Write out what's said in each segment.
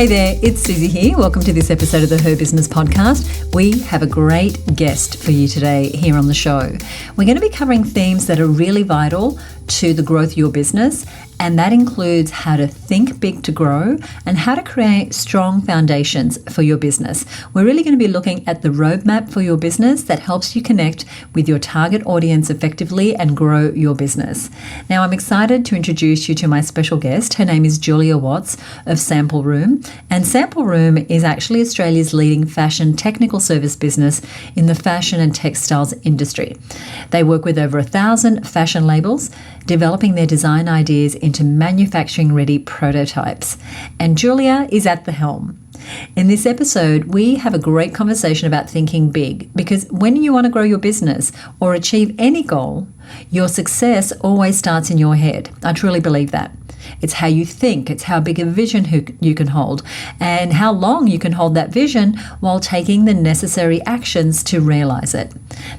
Hey there, it's Susie here. Welcome to this episode of the Her Business Podcast. We have a great guest for you today here on the show. We're going to be covering themes that are really vital to the growth of your business, and that includes how to think big to grow and how to create strong foundations for your business. We're really going to be looking at the roadmap for your business that helps you connect with your target audience effectively and grow your business. Now, I'm excited to introduce you to my special guest. Her name is Julia Watts of Sample Room, and Sample Room is actually Australia's leading fashion technical service business in the fashion and textiles industry. They work with over 1,000 fashion labels, developing their design ideas into manufacturing-ready prototypes. And Julia is at the helm. In this episode, we have a great conversation about thinking big, because when you want to grow your business or achieve any goal, your success always starts in your head. I truly believe that. It's how you think, it's how big a vision you can hold, and how long you can hold that vision while taking the necessary actions to realize it.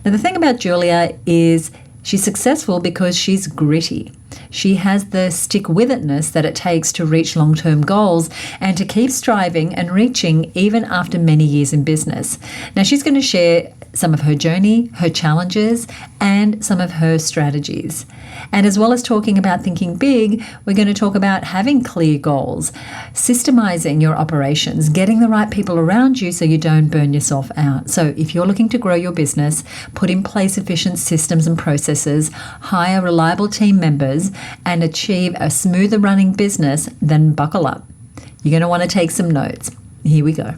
Now, the thing about Julia is she's successful because she's gritty. She has the stick-with-itness that it takes to reach long-term goals and to keep striving and reaching even after many years in business. Now, she's going to share some of her journey, her challenges, and some of her strategies. And as well as talking about thinking big, we're going to talk about having clear goals, systemising your operations, getting the right people around you so you don't burn yourself out. So if you're looking to grow your business, put in place efficient systems and processes, hire reliable team members, and achieve a smoother running business, then buckle up. You're going to want to take some notes. Here we go.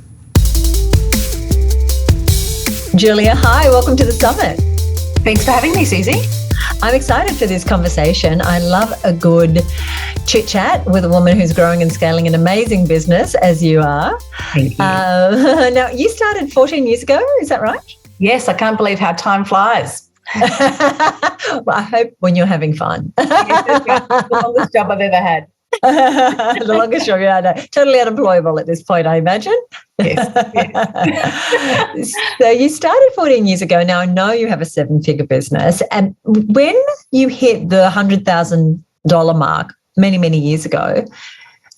Julia, hi, welcome to the summit. Thanks for having me, Susie. I'm excited for this conversation. I love a good chit chat with a woman who's growing and scaling an amazing business, as you are. Thank you. Now, you started 14 years ago, is that right? Yes, I can't believe how time flies. Well, I hope when you're having fun. The longest job I've ever had. The longest job you had. Totally unemployable at this point, I imagine. Yes. So you started 14 years ago. Now, I know you have a 7-figure business. And when you hit the $100,000 mark many, many years ago,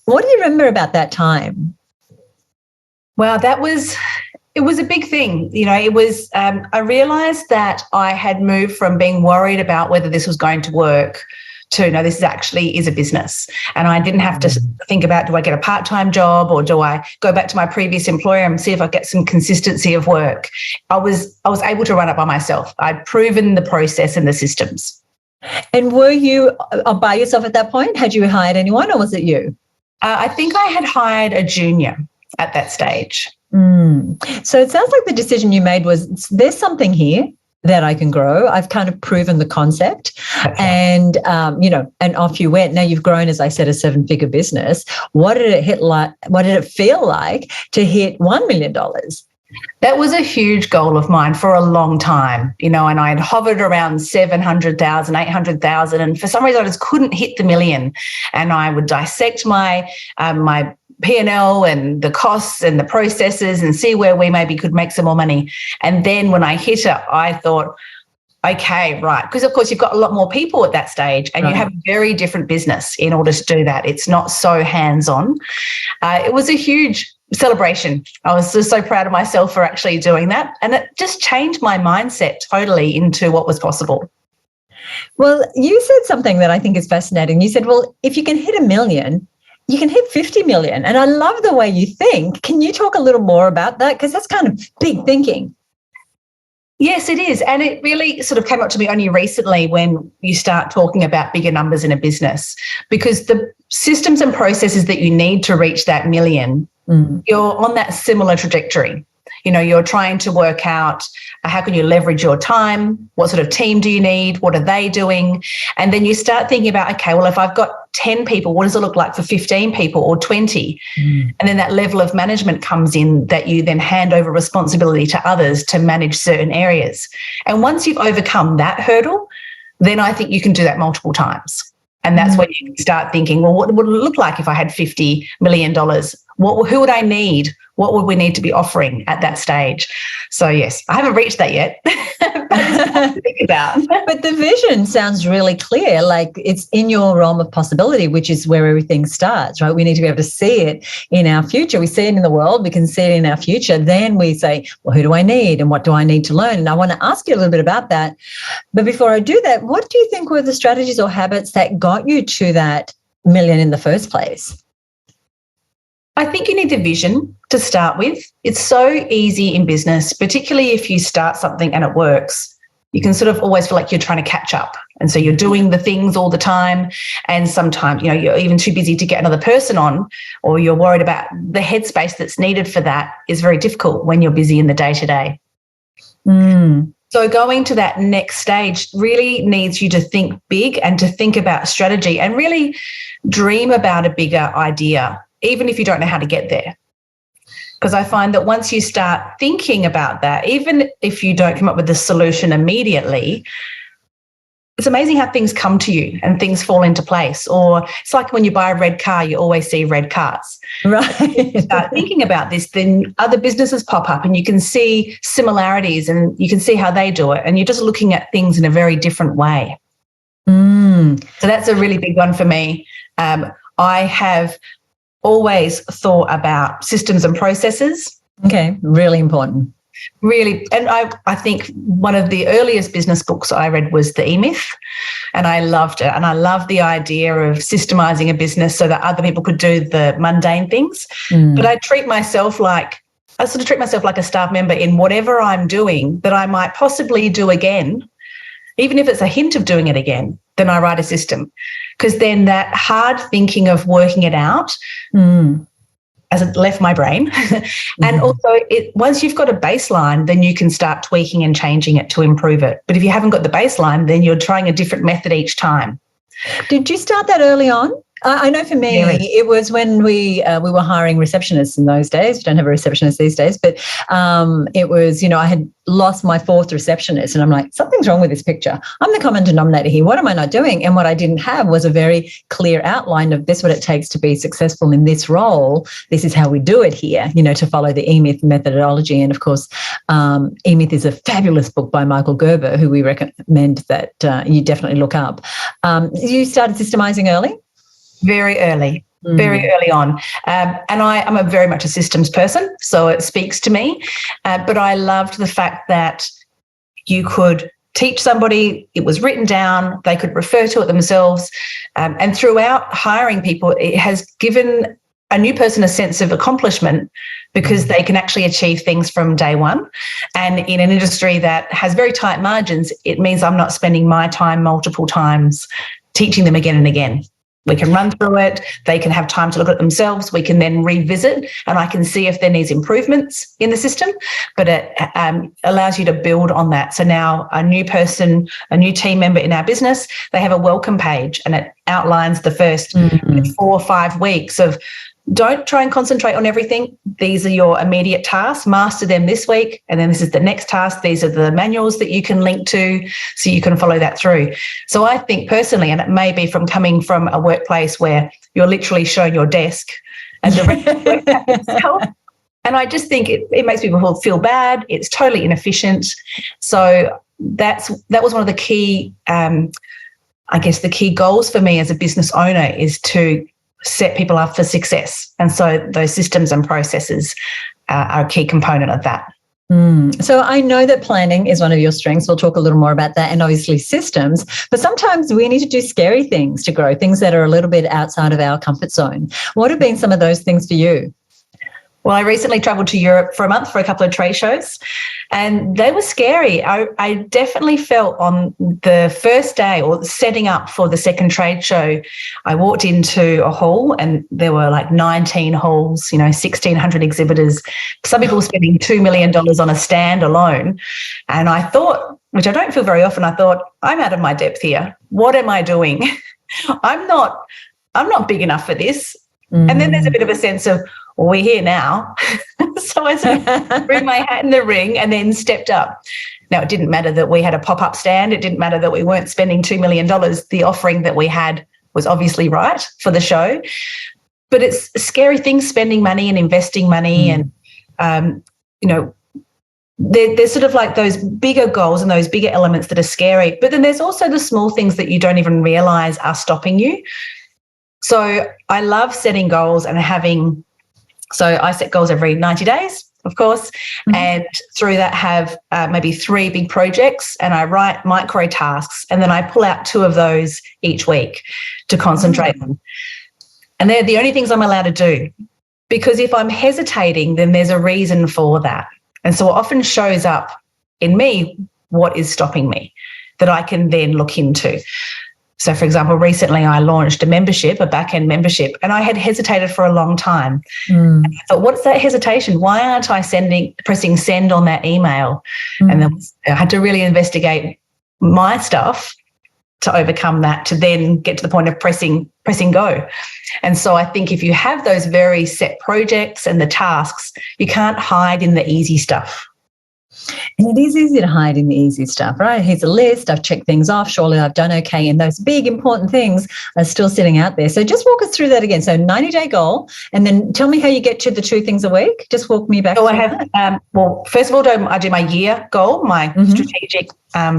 what do you remember about that time? Well, it was a big thing. You know, it was, I realized that I had moved from being worried about whether this was going to work to, no, this is a business. And I didn't have to think about, do I get a part-time job or do I go back to my previous employer and see if I get some consistency of work? I was able to run it by myself. I'd proven the process and the systems. And were you by yourself at that point? Had you hired anyone or was it you? I think I had hired a junior at that stage. So it sounds like the decision you made was, there's something here that I can grow. I've kind of proven the concept. Okay. And, and off you went. Now you've grown, as I said, a 7-figure business. What did it feel like to hit $1 million? That was a huge goal of mine for a long time, and I had hovered around 700,000, 800,000, and for some reason I just couldn't hit the million. And I would dissect my P&L and the costs and the processes and see where we maybe could make some more money. And then when I hit it, I thought, okay, right. Because, of course, you've got a lot more people at that stage and you have a very different business in order to do that. It's not so hands-on. It was a huge celebration. I was just so proud of myself for actually doing that. And it just changed my mindset totally into what was possible. Well, you said something that I think is fascinating. You said, well, if you can hit 1 million, you can hit 50 million. And I love the way you think. Can you talk a little more about that? Because that's kind of big thinking. Yes, it is. And it really sort of came up to me only recently when you start talking about bigger numbers in a business, because the systems and processes that you need to reach that million, you're on that similar trajectory. You're trying to work out how can you leverage your time? What sort of team do you need? What are they doing? And then you start thinking about, okay, well, if I've got 10 people, what does it look like for 15 people or 20? And then that level of management comes in that you then hand over responsibility to others to manage certain areas. And once you've overcome that hurdle, then I think you can do that multiple times. And that's when you start thinking, well, what would it look like if I had $50 million? Who would I need? what would we need to be offering at that stage? So, yes, I haven't reached that yet, but it's something to think about. But the vision sounds really clear, like it's in your realm of possibility, which is where everything starts, right? We need to be able to see it in our future. We see it in the world, we can see it in our future. Then we say, well, who do I need and what do I need to learn? And I want to ask you a little bit about that. But before I do that, what do you think were the strategies or habits that got you to that million in the first place? I think you need the vision to start with. It's so easy in business, particularly if you start something and it works. You can sort of always feel like you're trying to catch up. And so you're doing the things all the time. And sometimes, you know, you're even too busy to get another person on, or you're worried about the headspace that's needed for that is very difficult when you're busy in the day-to-day. So going to that next stage really needs you to think big and to think about strategy and really dream about a bigger idea, even if you don't know how to get there. Because I find that once you start thinking about that, even if you don't come up with the solution immediately, it's amazing how things come to you and things fall into place. Or it's like when you buy a red car, you always see red cars. Right. If you start thinking about this, then other businesses pop up and you can see similarities and you can see how they do it. And you're just looking at things in a very different way. So that's a really big one for me. I have always thought about systems and processes. Okay, really important. Really, and I think one of the earliest business books I read was The E-Myth, and I loved it. And I love the idea of systemizing a business so that other people could do the mundane things. But I sort of treat myself like a staff member in whatever I'm doing that I might possibly do again, even if it's a hint of doing it again, then I write a system. Because then that hard thinking of working it out hasn't left my brain. And also, once you've got a baseline, then you can start tweaking and changing it to improve it. But if you haven't got the baseline, then you're trying a different method each time. Did you start that early on? I know for me, it was when we were hiring receptionists in those days. We don't have a receptionist these days, but it was, I had lost my fourth receptionist and I'm like, something's wrong with this picture. I'm the common denominator here. What am I not doing? And what I didn't have was a very clear outline of this, what it takes to be successful in this role. This is how we do it here, to follow the E-Myth methodology. And of course, E-Myth is a fabulous book by Michael Gerber, who we recommend that you definitely look up. You started systemizing early? Very early on. And I'm a very much a systems person, so it speaks to me. But I loved the fact that you could teach somebody, it was written down, they could refer to it themselves. And throughout hiring people, it has given a new person a sense of accomplishment because they can actually achieve things from day one. And in an industry that has very tight margins, it means I'm not spending my time multiple times teaching them again and again. We can run through it. They can have time to look at it themselves. We can then revisit and I can see if there needs improvements in the system, but it allows you to build on that. So now a new person, a new team member in our business, they have a welcome page and it outlines the first 4 or 5 weeks of don't try and concentrate on everything. These are your immediate tasks. Master them this week. And then this is the next task. These are the manuals that you can link to so you can follow that through. So I think personally, and it may be from coming from a workplace where you're literally shown your desk and directing work itself. And I just think it makes people feel bad. It's totally inefficient. So that was one of the key, the key goals for me as a business owner is to set people up for success. And so those systems and processes are a key component of that. So I know that planning is one of your strengths. We'll talk a little more about that, and obviously systems, but sometimes we need to do scary things to grow, things that are a little bit outside of our comfort zone. What have been some of those things for you? Well, I recently traveled to Europe for a month for a couple of trade shows, and they were scary. I definitely felt on the first day or setting up for the second trade show, I walked into a hall and there were like 19 halls, 1,600 exhibitors, some people spending $2 million on a stand alone. And I thought, which I don't feel very often, I thought, I'm out of my depth here. What am I doing? I'm not big enough for this. And then there's a bit of a sense of, well, we're here now. So I sort of threw my hat in the ring and then stepped up. Now, it didn't matter that we had a pop-up stand. It didn't matter that we weren't spending $2 million. The offering that we had was obviously right for the show. But it's a scary thing, spending money and investing money. And you know, there's sort of like those bigger goals and those bigger elements that are scary. But then there's also the small things that you don't even realize are stopping you. So I love setting goals and so I set goals every 90 days, of course, and through that have maybe 3 big projects, and I write micro tasks, and then I pull out 2 of those each week to concentrate on. And they're the only things I'm allowed to do, because if I'm hesitating, then there's a reason for that. And so it often shows up in me what is stopping me that I can then look into. So, for example, recently I launched a membership, a back-end membership, and I had hesitated for a long time. And I thought, what's that hesitation? Why aren't I pressing send on that email? And then I had to really investigate my stuff to overcome that, to then get to the point of pressing go. And so I think if you have those very set projects and the tasks, you can't hide in the easy stuff. And it is easy to hide in the easy stuff, right? Here's a list. I've checked things off. Surely I've done okay. And those big, important things are still sitting out there. So just walk us through that again. So 90-day goal. And then tell me how you get to the 2 things a week. Just walk me back. So I have, well, first of all, I do my year goal, my strategic,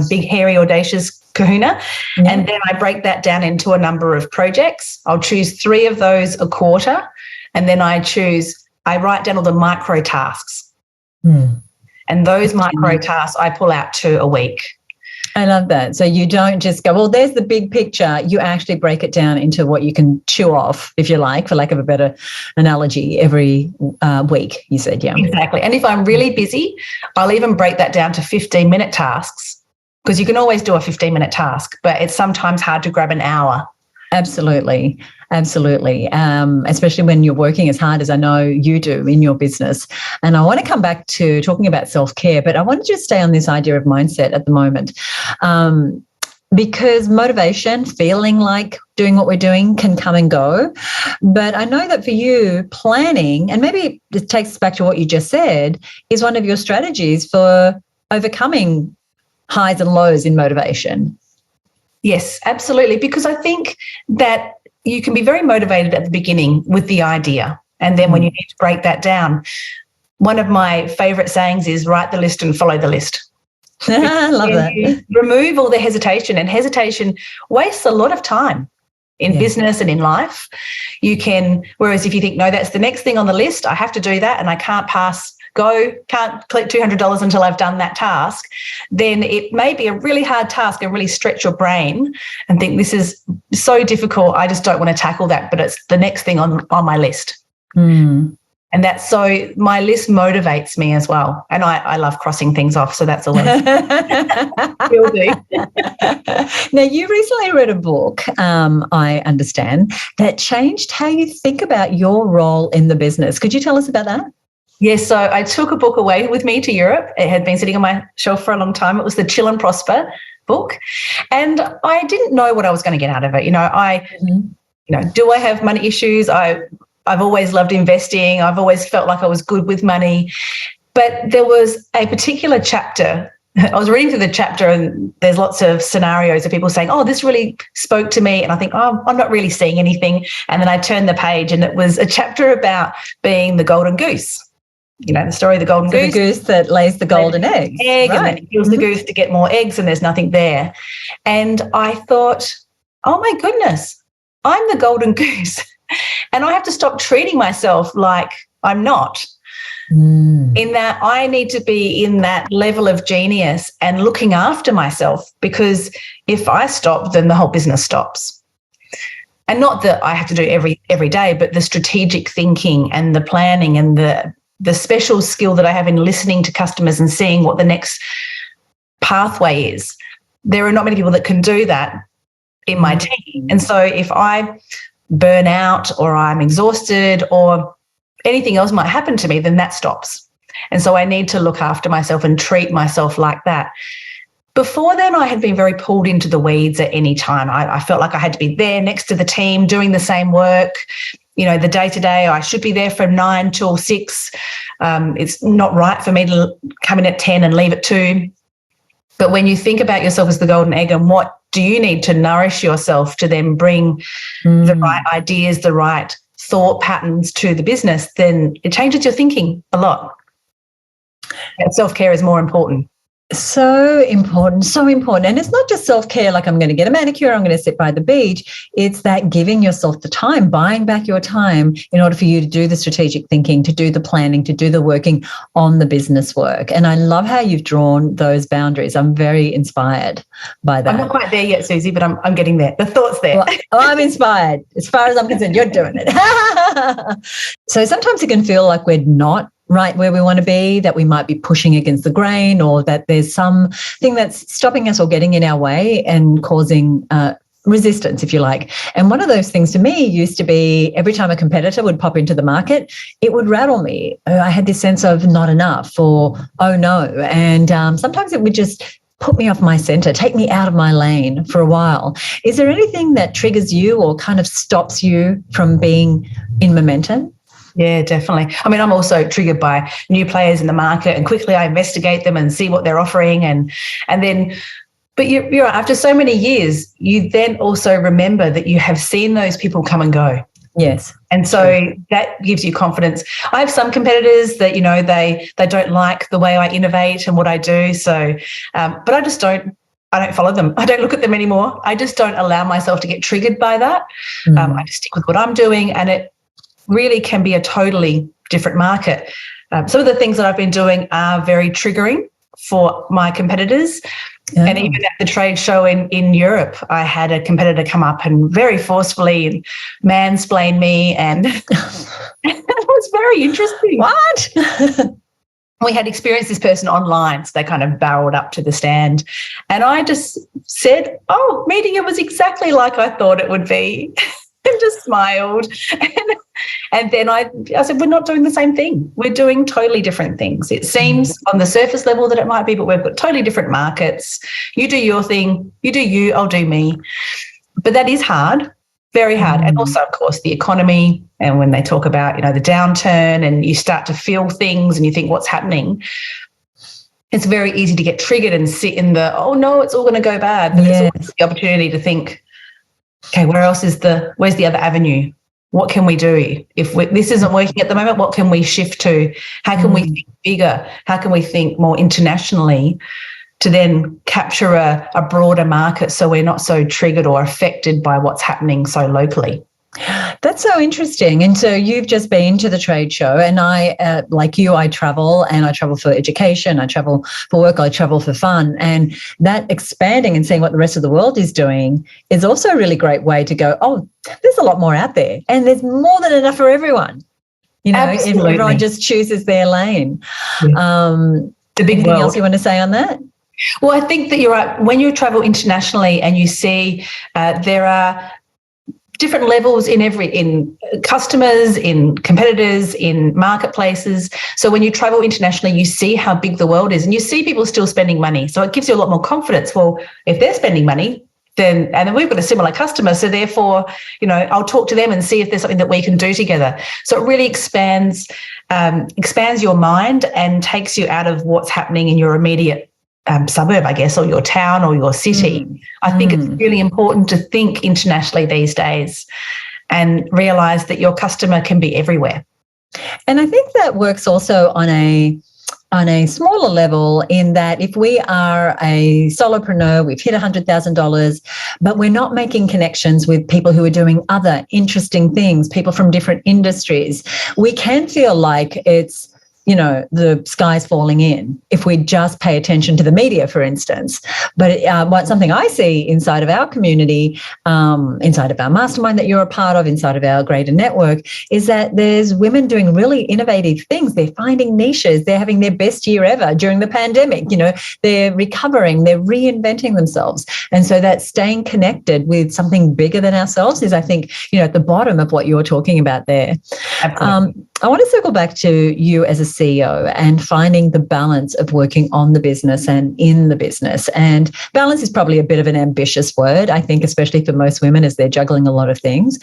big, hairy, audacious kahuna. And then I break that down into a number of projects. I'll choose 3 of those a quarter. And then I write down all the micro tasks. And those micro tasks, I pull out 2 a week. I love that. So you don't just go, well, there's the big picture. You actually break it down into what you can chew off, if you like, for lack of a better analogy, every week, you said, yeah. Exactly. And if I'm really busy, I'll even break that down to 15-minute tasks, because you can always do a 15-minute task, but it's sometimes hard to grab an hour. Absolutely. Especially when you're working as hard as I know you do in your business. And I want to come back to talking about self-care, but I want to just stay on this idea of mindset at the moment. Because motivation, feeling like doing what we're doing can come and go. But I know that for you, planning, and maybe it takes us back to what you just said, is one of your strategies for overcoming highs and lows in motivation. Yes, absolutely. Because I think that you can be very motivated at the beginning with the idea. And then when you need to break that down, one of my favorite sayings is write the list and follow the list. I love that. Remove all the hesitation, and hesitation wastes a lot of time in business and in life. Whereas if you think, no, that's the next thing on the list, I have to do that and I can't can't collect $200 until I've done that task, then it may be a really hard task and really stretch your brain and think this is so difficult, I just don't want to tackle that, but it's the next thing on my list. And that's so my list motivates me as well. And I love crossing things off, so that's always will do. Now, you recently read a book, I understand, that changed how you think about your role in the business. Could you tell us about that? Yes, so I took a book away with me to Europe. It had been sitting on my shelf for a long time. It was the Chill and Prosper book. And I didn't know what I was going to get out of it. Do I have money issues? I've always loved investing. I've always felt like I was good with money. But there was a particular chapter. I was reading through the chapter and there's lots of scenarios of people saying, oh, this really spoke to me. And I think, oh, I'm not really seeing anything. And then I turned the page and it was a chapter about being the golden goose. The story of the golden goose. The goose that lays the golden egg. Right. And then it kills the goose to get more eggs and there's nothing there. And I thought, oh my goodness, I'm the golden goose. And I have to stop treating myself like I'm not. In that I need to be in that level of genius and looking after myself, because if I stop, then the whole business stops. And not that I have to do every day, but the strategic thinking and the planning and the special skill that I have in listening to customers and seeing what the next pathway is. There are not many people that can do that in my team. And so if I burn out or I'm exhausted or anything else might happen to me, then that stops. And so I need to look after myself and treat myself like that. Before then, I had been very pulled into the weeds at any time. I felt like I had to be there next to the team doing the same work. The day-to-day, I should be there from 9 till 6. It's not right for me to come in at 10 and leave at 2. But when you think about yourself as the golden egg and what do you need to nourish yourself to then bring the right ideas, the right thought patterns to the business, then it changes your thinking a lot. Self-care is more important. So important, so important. And it's not just self-care, like I'm going to get a manicure, I'm going to sit by the beach. It's that giving yourself the time, buying back your time in order for you to do the strategic thinking, to do the planning, to do the working on the business work. And I love how you've drawn those boundaries. I'm very inspired by that. I'm not quite there yet, Susie, but I'm getting there. The thought's there. Well, I'm inspired. As far as I'm concerned, you're doing it. So sometimes it can feel like we're not right where we want to be, that we might be pushing against the grain, or that there's something that's stopping us or getting in our way and causing resistance, if you like. And one of those things to me used to be every time a competitor would pop into the market, it would rattle me. I had this sense of not enough, or oh no. And sometimes it would just put me off my center, take me out of my lane for a while. Is there anything that triggers you or kind of stops you from being in momentum? Yeah, definitely. I mean, I'm also triggered by new players in the market, and quickly I investigate them and see what they're offering. And then, but you're right, after so many years, you then also remember that you have seen those people come and go. Yes. And so that gives you confidence. I have some competitors that, you know, they don't like the way I innovate and what I do. So, but I don't follow them. I don't look at them anymore. I just don't allow myself to get triggered by that. I just stick with what I'm doing, and it really can be a totally different market. Some of the things that I've been doing are very triggering for my competiters. Oh. And even at the trade show in Europe, I had a competitor come up and very forcefully mansplain me, and it was very interesting. What? We had experienced this person online, so they kind of barreled up to the stand. And I just said, oh, meeting it was exactly like I thought it would be. And just smiled. And then I said, we're not doing the same thing. We're doing totally different things. It seems on the surface level that it might be, but we've got totally different markets. You do your thing, you do you, I'll do me. But that is hard, very hard. And also, of course, the economy, and when they talk about, you know, the downturn, and you start to feel things and you think, what's happening? It's very easy to get triggered and sit in the, oh no, it's all going to go bad. But it's always the opportunity to think, okay, where's the other avenue? What can we do? If this isn't working at the moment, what can we shift to? How can we think bigger? How can we think more internationally to then capture a broader market, so we're not so triggered or affected by what's happening so locally? That's so interesting. And so you've just been to the trade show, and I, like you, I travel, and I travel for education, I travel for work, I travel for fun. And that expanding and seeing what the rest of the world is doing is also a really great way to go, oh, there's a lot more out there, and there's more than enough for everyone. You know, if everyone just chooses their lane. Yeah. The big anything world. else you want to say on that? Well, I think that you're right. When you travel internationally and you see there are different levels in customers, in competitors, in marketplaces. So when you travel internationally, you see how big the world is, and you see people still spending money. So it gives you a lot more confidence. Well, if they're spending money, then we've got a similar customer. So therefore, you know, I'll talk to them and see if there's something that we can do together. So it really expands your mind and takes you out of what's happening in your immediate suburb, I guess, or your town or your city. I think it's really important to think internationally these days and realise that your customer can be everywhere. And I think that works also on a smaller level, in that if we are a solopreneur, we've hit $100,000, but we're not making connections with people who are doing other interesting things, people from different industries, we can feel like it's, you know, the sky's falling in if we just pay attention to the media, for instance. But something I see inside of our community, inside of our mastermind that you're a part of, inside of our greater network, is that there's women doing really innovative things. They're finding niches. They're having their best year ever during the pandemic. You know, they're recovering, they're reinventing themselves. And so that staying connected with something bigger than ourselves is, I think, you know, at the bottom of what you're talking about there. Absolutely. I want to circle back to you as a CEO and finding the balance of working on the business and in the business. And balance is probably a bit of an ambitious word, I think, especially for most women as they're juggling a lot of things.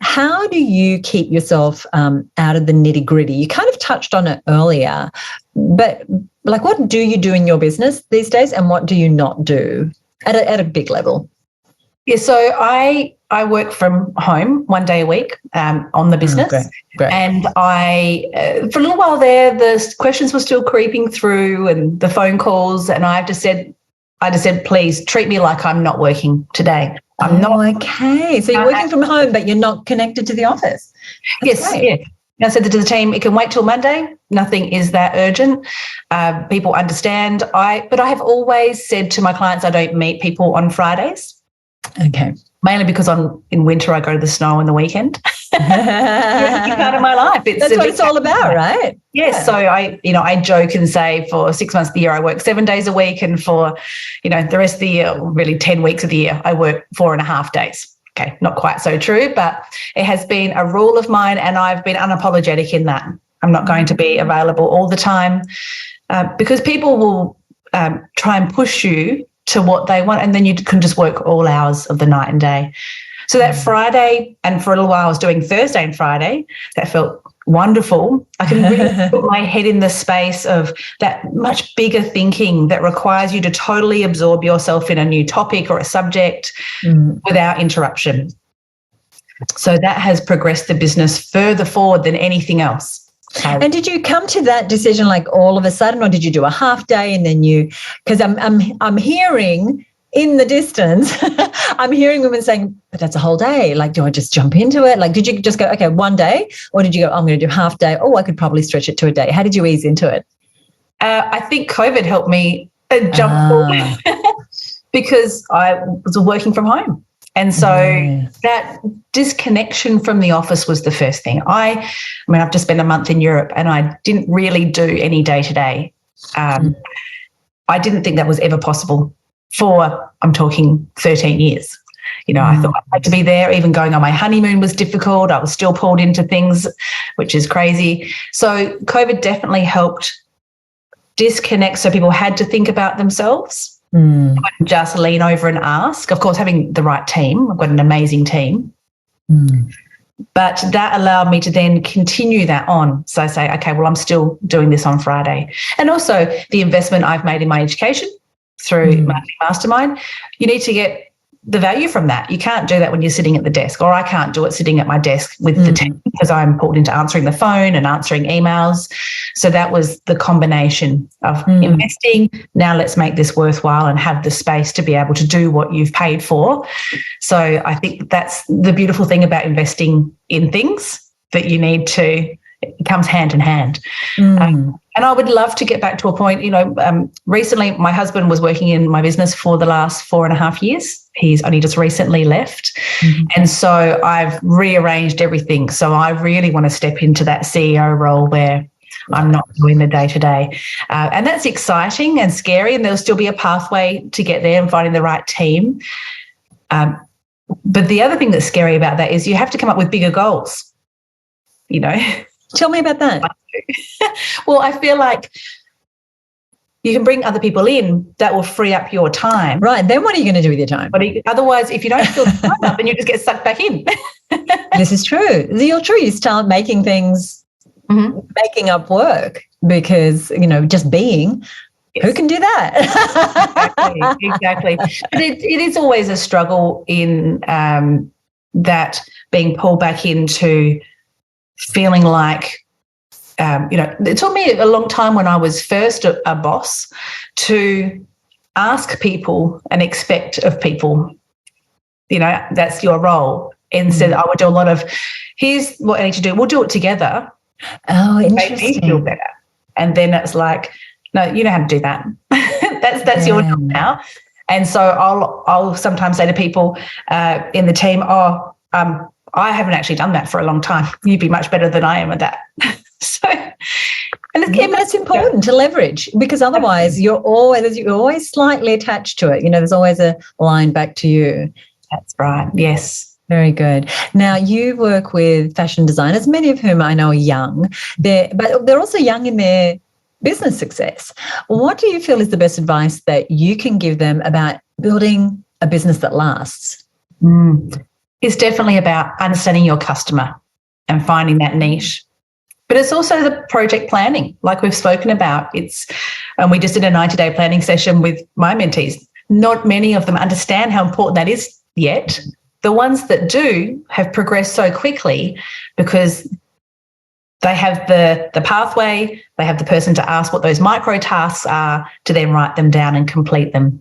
How do you keep yourself out of the nitty-gritty? You kind of touched on it earlier, but like, what do you do in your business these days, and what do you not do at a big level? Yeah, so I work from home one day a week on the business. Great. And I, for a little while there, the questions were still creeping through and the phone calls, and I just said, please treat me like I'm not working today. I'm not. Okay. So you're working from home, but you're not connected to the office. Yes. Yeah. I said to the team, it can wait till Monday. Nothing is that urgent. People understand. But I have always said to my clients, I don't meet people on Fridays. Okay. Mainly because in winter I go to the snow on the weekend. It's part of my life. That's what it's all about, right? Yes. Yeah. So I joke and say for 6 months of the year I work 7 days a week, and for, the rest of the year, really 10 weeks of the year, I work 4.5 days. Okay, not quite so true, but it has been a rule of mine, and I've been unapologetic in that. I'm not going to be available all the time because people will try and push you to what they want, and then you can just work all hours of the night and day. So that Friday, and for a little while I was doing Thursday and Friday, that felt wonderful. I can really put my head in the space of that much bigger thinking that requires you to totally absorb yourself in a new topic or a subject without interruption. So that has progressed the business further forward than anything else. And did you come to that decision like all of a sudden, or did you do a half day and then because I'm hearing in the distance, I'm hearing women saying, but that's a whole day. Like, do I just jump into it? Like, did you just go, okay, one day? Or did you go, I'm going to do half day? Oh, I could probably stretch it to a day. How did you ease into it? I think COVID helped me jump forward because I was working from home. And so that disconnection from the office was the first thing. I've just spent a month in Europe and I didn't really do any day-to-day. I didn't think that was ever possible for, I'm talking 13 years. I thought I had to be there. Even going on my honeymoon was difficult. I was still pulled into things, which is crazy. So COVID definitely helped disconnect so people had to think about themselves. Just lean over and ask. Of course, having the right team. I've got an amazing team. But that allowed me to then continue that on. So I say, okay, well, I'm still doing this on Friday. And also the investment I've made in my education through Marketing Mastermind, you need to get the value from that. You can't do that when you're sitting at the desk, or I can't do it sitting at my desk with the team because I'm pulled into answering the phone and answering emails. So that was the combination of investing. Now let's make this worthwhile and have the space to be able to do what you've paid for. So I think that's the beautiful thing about investing in things that you need to, it comes hand in hand. And I would love to get back to a point, recently my husband was working in my business for the last 4.5 years. He's only just recently left. And so I've rearranged everything. So I really want to step into that CEO role where I'm not doing the day-to-day. And that's exciting and scary, and there'll still be a pathway to get there and finding the right team. But the other thing that's scary about that is you have to come up with bigger goals, Tell me about that. Well, I feel like you can bring other people in that will free up your time. Right. Then what are you going to do with your time? Otherwise, if you don't fill the time up, then you just get sucked back in. This is true. You're true. You start making things, making up work because, just being. Yes. Who can do that? Exactly. But it is always a struggle in that being pulled back into feeling like, it took me a long time when I was first a boss to ask people and expect of people, that's your role. Instead, I would do a lot of, here's what I need to do. We'll do it together. Oh, interesting. Make me feel better. And then it's like, no, you know how to do that. that's your job now. And so I'll sometimes say to people in the team, I haven't actually done that for a long time. You'd be much better than I am at that. But it's important to leverage, because otherwise you're always slightly attached to it. There's always a line back to you. That's right. Yes. Very good. Now, you work with fashion designers, many of whom I know are young, but they're also young in their business success. What do you feel is the best advice that you can give them about building a business that lasts? It's definitely about understanding your customer and finding that niche. But it's also the project planning, like we've spoken about. And we just did a 90-day planning session with my mentees. Not many of them understand how important that is yet. The ones that do have progressed so quickly because they have the pathway, they have the person to ask what those micro tasks are, to then write them down and complete them.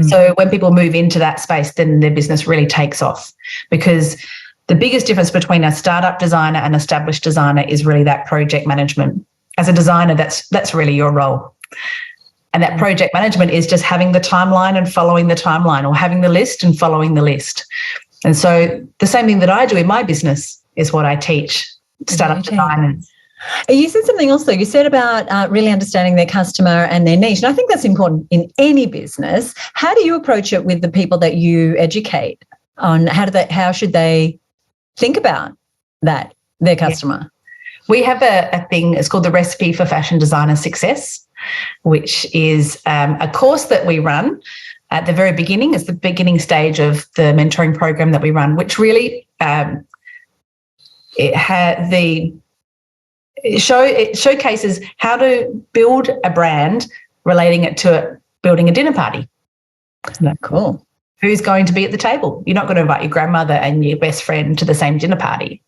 So when people move into that space, then their business really takes off, because the biggest difference between a startup designer and established designer is really that project management. As a designer, that's really your role. And that project management is just having the timeline and following the timeline, or having the list and following the list. And so the same thing that I do in my business is what I teach startup designers. You said something else, though. You said about really understanding their customer and their niche. And I think that's important in any business. How do you approach it with the people that you educate on how should they think about that, their customer? Yeah. We have a thing, it's called the Recipe for Fashion Designer Success, which is a course that we run at the very beginning. It's the beginning stage of the mentoring program that we run, which really it showcases how to build a brand, relating it to building a dinner party. Cool. Who's going to be at the table? You're not going to invite your grandmother and your best friend to the same dinner party,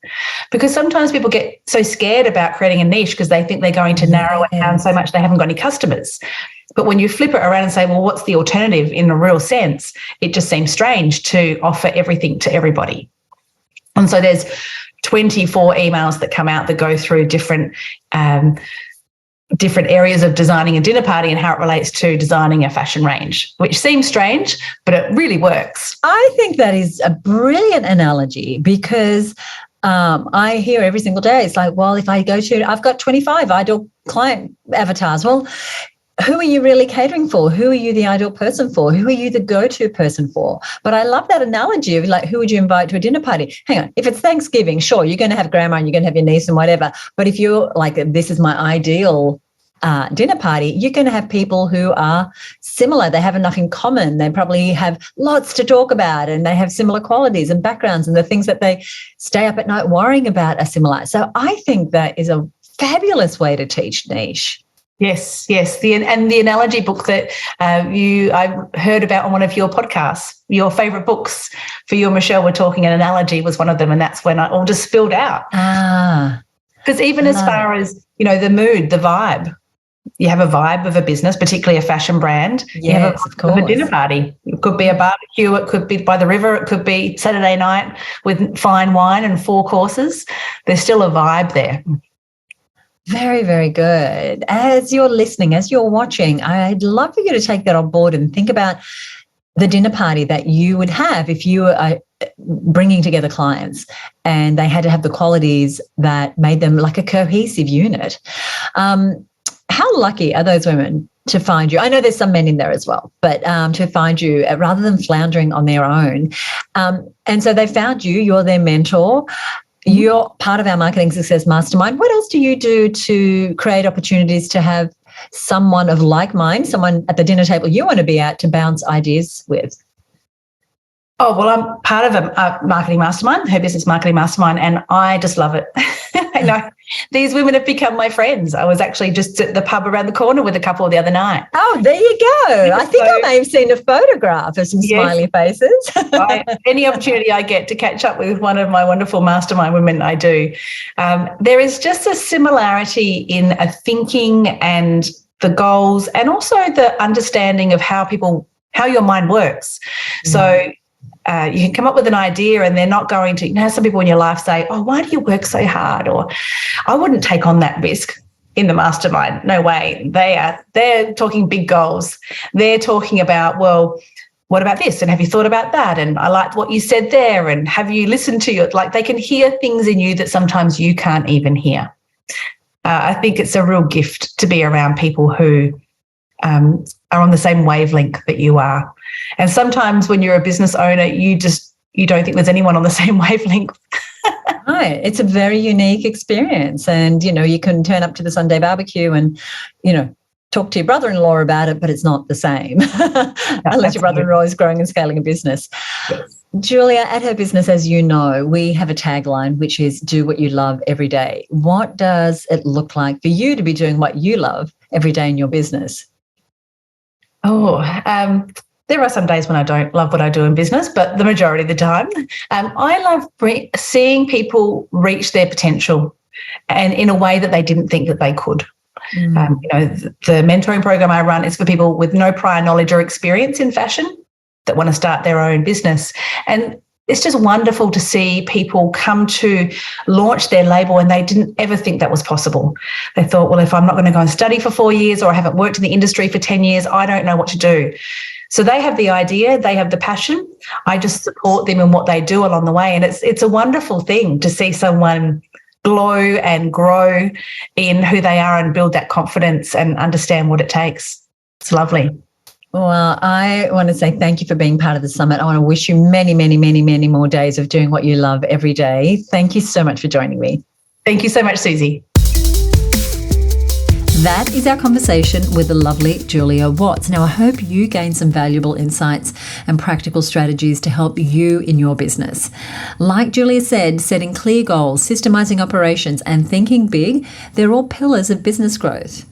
because sometimes people get so scared about creating a niche because they think they're going to narrow it down so much they haven't got any customers. But when you flip it around and say, well, what's the alternative in a real sense, it just seems strange to offer everything to everybody. And so there's 24 emails that come out that go through different areas of designing a dinner party and how it relates to designing a fashion range, which seems strange, but it really works. I think that is a brilliant analogy, because I hear every single day, it's like, well, if I've got 25 ideal client avatars. Well, who are you really catering for? Who are you the ideal person for? Who are you the go-to person for? But I love that analogy of, like, who would you invite to a dinner party? Hang on, if it's Thanksgiving, sure, you're going to have grandma and you're going to have your niece and whatever. But if you're like, this is my ideal dinner party, you're going to have people who are similar. They have enough in common. They probably have lots to talk about, and they have similar qualities and backgrounds, and the things that they stay up at night worrying about are similar. So I think that is a fabulous way to teach niche. Yes. The analogy book that I heard about on one of your podcasts, your favourite books for you and Michelle were talking, an analogy was one of them, and that's when it all just spilled out. Because even as far as, the mood, the vibe, you have a vibe of a business, particularly a fashion brand. Yes, you have of course. A dinner party. It could be a barbecue. It could be by the river. It could be Saturday night with fine wine and 4 courses. There's still a vibe there. Very, very good. As you're listening, as you're watching, I'd love for you to take that on board and think about the dinner party that you would have if you were bringing together clients and they had to have the qualities that made them like a cohesive unit. How lucky are those women to find you? I know there's some men in there as well, but to find you rather than floundering on their own. And so they found you, you're their mentor. You're part of our Marketing Success Mastermind. What else do you do to create opportunities to have someone of like mind, someone at the dinner table you want to be at, to bounce ideas with? Oh, well, I'm part of a marketing mastermind, her business marketing mastermind, and I just love it. I know these women have become my friends. I was actually just at the pub around the corner with a couple the other night. Oh, there you go. I think I may have seen a photograph of some smiley faces. Any opportunity I get to catch up with one of my wonderful mastermind women, I do. There is just a similarity in a thinking and the goals, and also the understanding of how your mind works. So you can come up with an idea and they're not going to, some people in your life say, oh, why do you work so hard? Or I wouldn't take on that risk in the mastermind. No way. They're talking big goals. They're talking about, well, what about this? And have you thought about that? And I liked what you said there. And have you listened to your, like, they can hear things in you that sometimes you can't even hear. I think it's a real gift to be around people who are on the same wavelength that you are. And sometimes when you're a business owner, you don't think there's anyone on the same wavelength. Right. It's a very unique experience. And, you can turn up to the Sunday barbecue and, talk to your brother-in-law about it, but it's not the same unless your brother-in-law is growing and scaling a business. Yes. Julia, at Her Business, as you know, we have a tagline, which is do what you love every day. What does it look like for you to be doing what you love every day in your business? Oh, There are some days when I don't love what I do in business, but the majority of the time, I love seeing people reach their potential and in a way that they didn't think that they could. The mentoring program I run is for people with no prior knowledge or experience in fashion that want to start their own business. And it's just wonderful to see people come to launch their label and they didn't ever think that was possible. They thought, well, if I'm not going to go and study for 4 years or I haven't worked in the industry for 10 years, I don't know what to do. So they have the idea, they have the passion. I just support them in what they do along the way. And it's a wonderful thing to see someone glow and grow in who they are and build that confidence and understand what it takes. It's lovely. Well, I want to say thank you for being part of the summit. I want to wish you many, many, many, many more days of doing what you love every day. Thank you so much for joining me. Thank you so much, Susie. That is our conversation with the lovely Julia Watts. Now, I hope you gained some valuable insights and practical strategies to help you in your business. Like Julia said, setting clear goals, systemising operations, and thinking big, they're all pillars of business growth.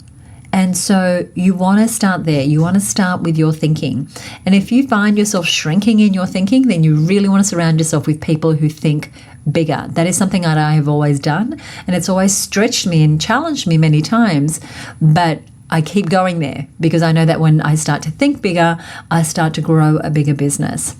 And so you want to start there. You want to start with your thinking. And if you find yourself shrinking in your thinking, then you really want to surround yourself with people who think bigger. That is something that I have always done. And it's always stretched me and challenged me many times. But I keep going there because I know that when I start to think bigger, I start to grow a bigger business.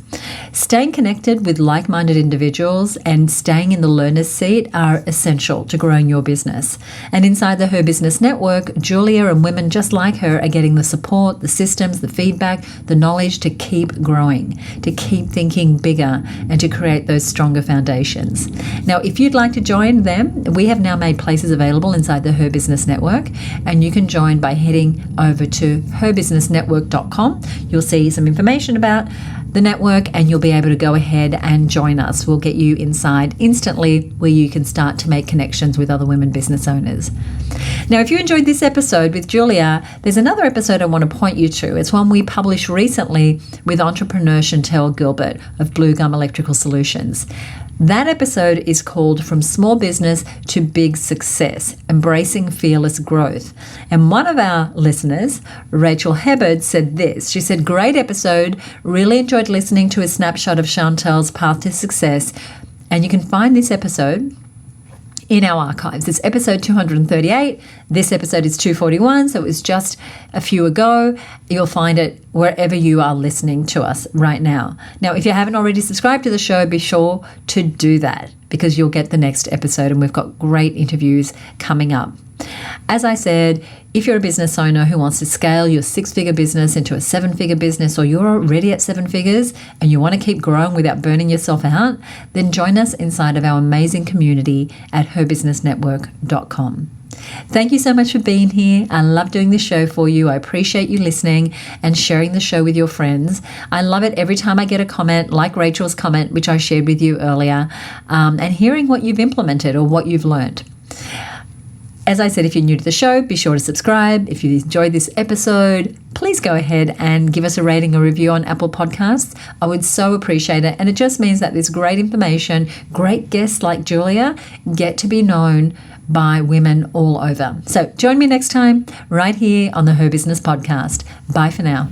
Staying connected with like-minded individuals and staying in the learner's seat are essential to growing your business. And inside the Her Business Network, Julia and women just like her are getting the support, the systems, the feedback, the knowledge to keep growing, to keep thinking bigger, and to create those stronger foundations. Now, if you'd like to join them, we have now made places available inside the Her Business Network, and you can join by heading over to herbusinessnetwork.com. You'll see some information about the network and you'll be able to go ahead and join us. We'll get you inside instantly where you can start to make connections with other women business owners. Now, if you enjoyed this episode with Julia, there's another episode I want to point you to. It's one we published recently with entrepreneur Chantel Gilbert of Blue Gum Electrical Solutions. That episode is called From Small Business to Big Success, Embracing Fearless Growth. And one of our listeners, Rachel Hebard, said this. She said, great episode. Really enjoyed listening to a snapshot of Chantel's path to success. And you can find this episode in our archives. It's episode 238. This episode is 241, so it was just a few ago. You'll find it wherever you are listening to us right now. Now, if you haven't already subscribed to the show, be sure to do that because you'll get the next episode and we've got great interviews coming up. As I said, if you're a business owner who wants to scale your 6-figure business into a 7-figure business, or you're already at 7 figures and you want to keep growing without burning yourself out, then join us inside of our amazing community at herbusinessnetwork.com. Thank you so much for being here. I love doing this show for you. I appreciate you listening and sharing the show with your friends. I love it every time I get a comment like Rachel's comment, which I shared with you earlier, and hearing what you've implemented or what you've learned. As I said, if you're new to the show, be sure to subscribe. If you enjoyed this episode, please go ahead and give us a rating or review on Apple Podcasts. I would so appreciate it. And it just means that this great information, great guests like Julia get to be known by women all over. So join me next time right here on the Her Business Podcast. Bye for now.